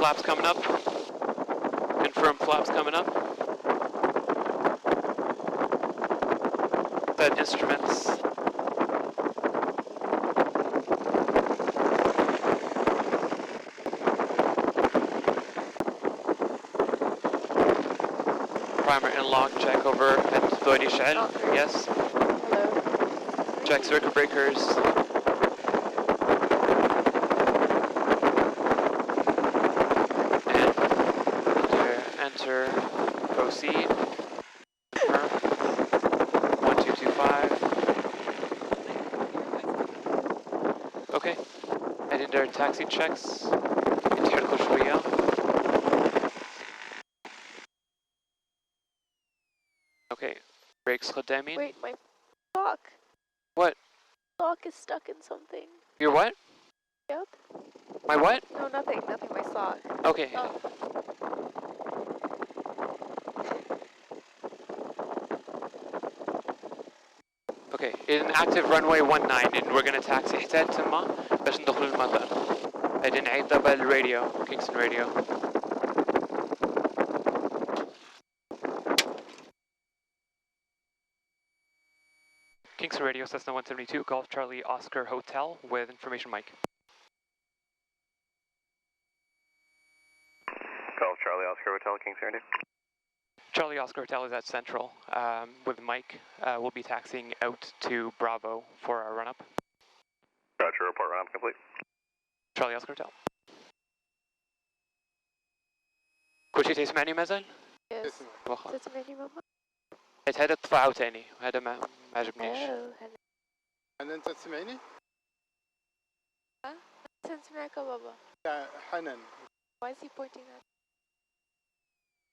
Flaps coming up. Confirm flaps coming up. Set instruments. Primer and lock check over at Doidi Shell. Yes. Hello. Check circuit breakers. Enter, proceed, confirm, 1225. Okay, head into our taxi checks, انتحركوا شوية. Okay, brakes قدامين. Wait, my sock. What? Sock is stuck in something. Your what? Yep. My what? No, nothing, my sock. Okay. Oh. Okay, in active runway 19 and we're gonna taxi حتى تما باش ندخل المطار. بعدين نعيد دابا الراديو Kingston radio. Kingston radio Cessna 172 Golf Charlie Oscar Hotel with information mic. Golf Charlie Oscar Hotel, Kingston radio. Charlie Oscar Hotel is at Central with Mike. We'll be taxiing out to Bravo for our run-up. Roger, report run-up complete. Charlie Oscar Hotel. كل شيء تسمعني مازال؟ Yes. واخا. تسمعني ماما؟ هذا طفى تاني وهذا ما عجبنيش. hello. أنا أنت تسمعني؟ ها؟ تسمعك بابا. لا حنان. Why is he pointing at?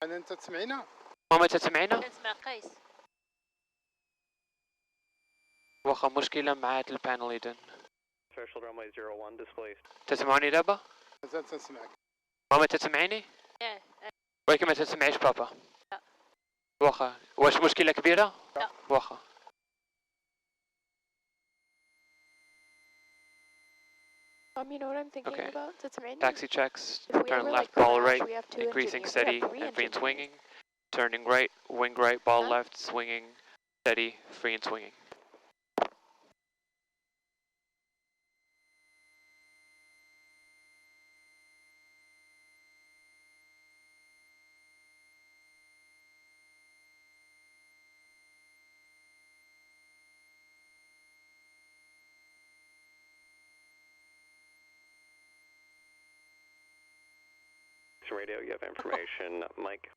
أنا أنت تسمعينا؟ ماما تسمعينا؟ نسمع قيس. واخا مشكلة مع البانل إذن. Special runway 01 displaced. تسمعوني دابا؟ مازال تسمعك. ماما تسمعيني؟ إيه. ولكن ما تسمعيش بابا. لا. واخا واش مشكلة كبيرة؟ لا. واخا. You know what I'm thinking Okay. about? تسمعني? Taxi checks, If we turn ever, left, like, ball crash, right, we have two increasing engineers. We steady have three and free and engineers. swinging. Turning right, wing right, ball Huh? left, swinging, steady, free and swinging. Radio, you have information, Mike.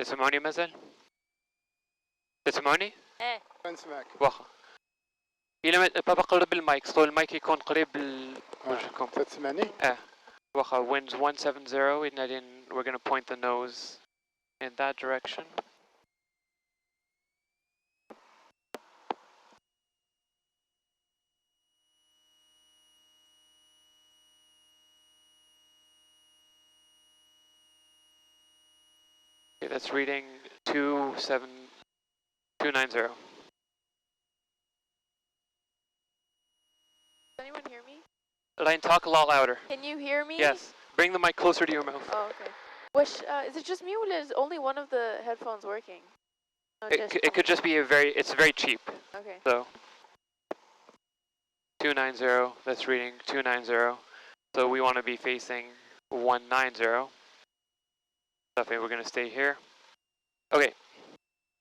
تسمعوني مازال؟ تسمعوني؟ إيه. نسمعك. واخا. إلا بابا قرب المايك، صوت المايك يكون قريب لوجهكم. تسمعني؟ واخا winds 170 and then we're gonna point the nose in that direction. Okay, that's reading 290. Does anyone hear me? Line, talk a lot louder. Can you hear me? Yes. Bring the mic closer to your mouth. Oh, okay. Wish, is it just me or is only one of the headphones working? No, It could just be it's very cheap. Okay. So 290, that's reading 290. So we want to be facing 190. Definitely we're going to stay here. Okay.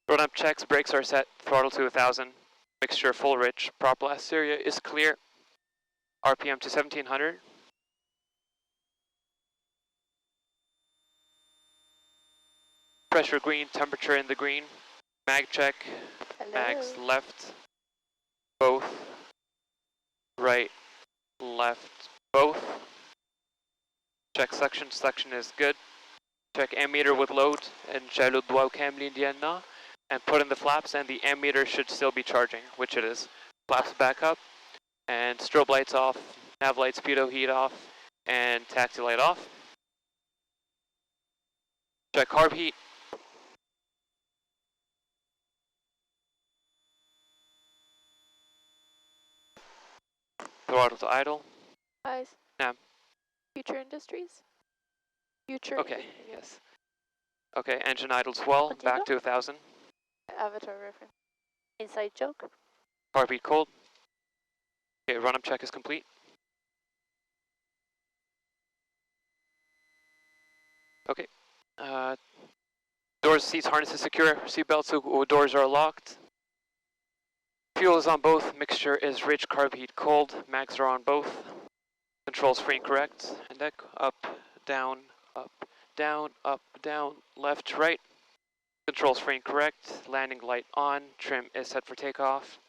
Run up checks, brakes are set, throttle to 1000. Mixture full rich, prop blast area is clear. RPM to 1700. Pressure green, temperature in the green. Mag check, Hello. mags left, both. right, left, both. Check section, section is good. Check ammeter with load and نشعلوا الضوء كاملين ديالنا and put in the flaps, and the ammeter should still be charging, which it is. Flaps back up and strobe lights off, nav light, speedo heat off, and taxi light off. Check carb heat. Throttle to idle. Guys. Nam. Future Industries. Future. Okay, yes. Okay, engine idles well, back to 1,000. Avatar reference. Inside joke. Carb heat cold. Okay, run-up check is complete. Okay. Doors, seats, harnesses secure. Seatbelts, doors are locked. Fuel is on both. Mixture is rich, carb heat cold. Mags are on both. Controls free and correct. And deck up, down, left, right. Controls free and correct. Landing light on. Trim is set for takeoff.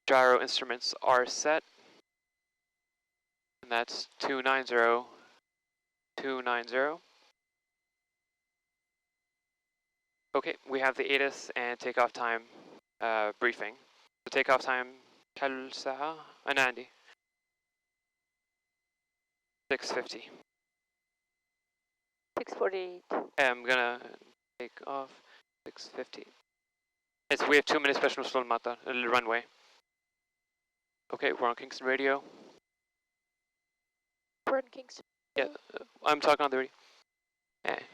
Gyro instruments are set. And that's 290, 290. Okay, we have the ATIS and takeoff time briefing. The takeoff time, كم ساعة؟ أنا عندي 6:50. 6:48. I'm gonna take off 6:50. We have 2 minutes special slow mata, runway. Okay, we're on Kingston radio. We're in Kingston. Yeah, I'm talking on the radio.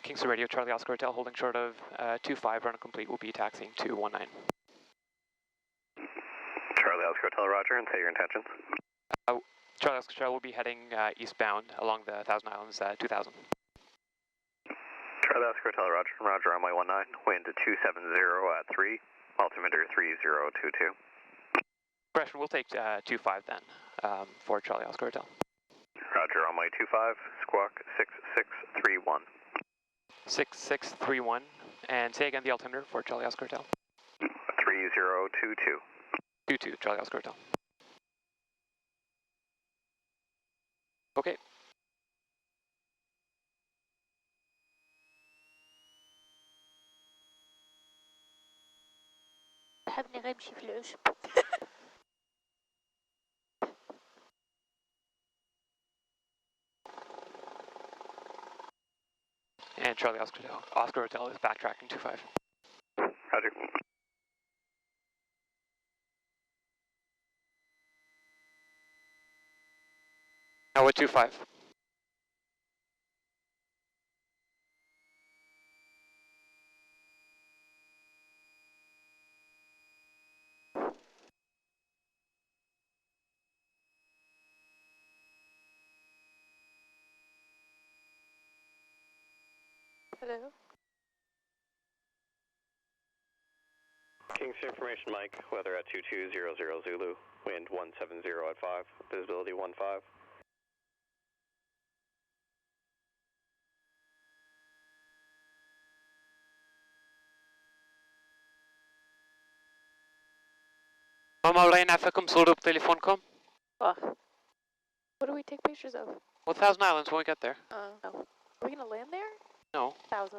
Kingston radio, Charlie Oscar Hotel, holding short of 25, run complete, will be taxiing to 19. Charlie Oscar Hotel, roger, and say your intentions. Charlie Oscar Hotel will be heading eastbound along the Thousand Islands 2000. Charlie Oscar Hotel, roger, roger, runway 19, wind 270 at 3, altimeter 3022. Correction, we'll take 25 then for Charlie Oscar Hotel. Roger, runway 25, squawk 6631. 6631, and say again the altimeter for Charlie Oscar Hotel. 3022. 22, Charlie Oscar Hotel. Okay. حابني غنمشي في العشب. And Charlie Oscar Hotel is backtracking 25. Roger. Now with 25. Hello. Kingston information, Mike, weather at 2200 Zulu, wind 170 at 5, visibility 15. ماما ورينا عفاكم صوروا بتليفونكم. What do we take pictures of? Well, Thousand Islands when we get there. Oh. Are we gonna land there? No. 1,000.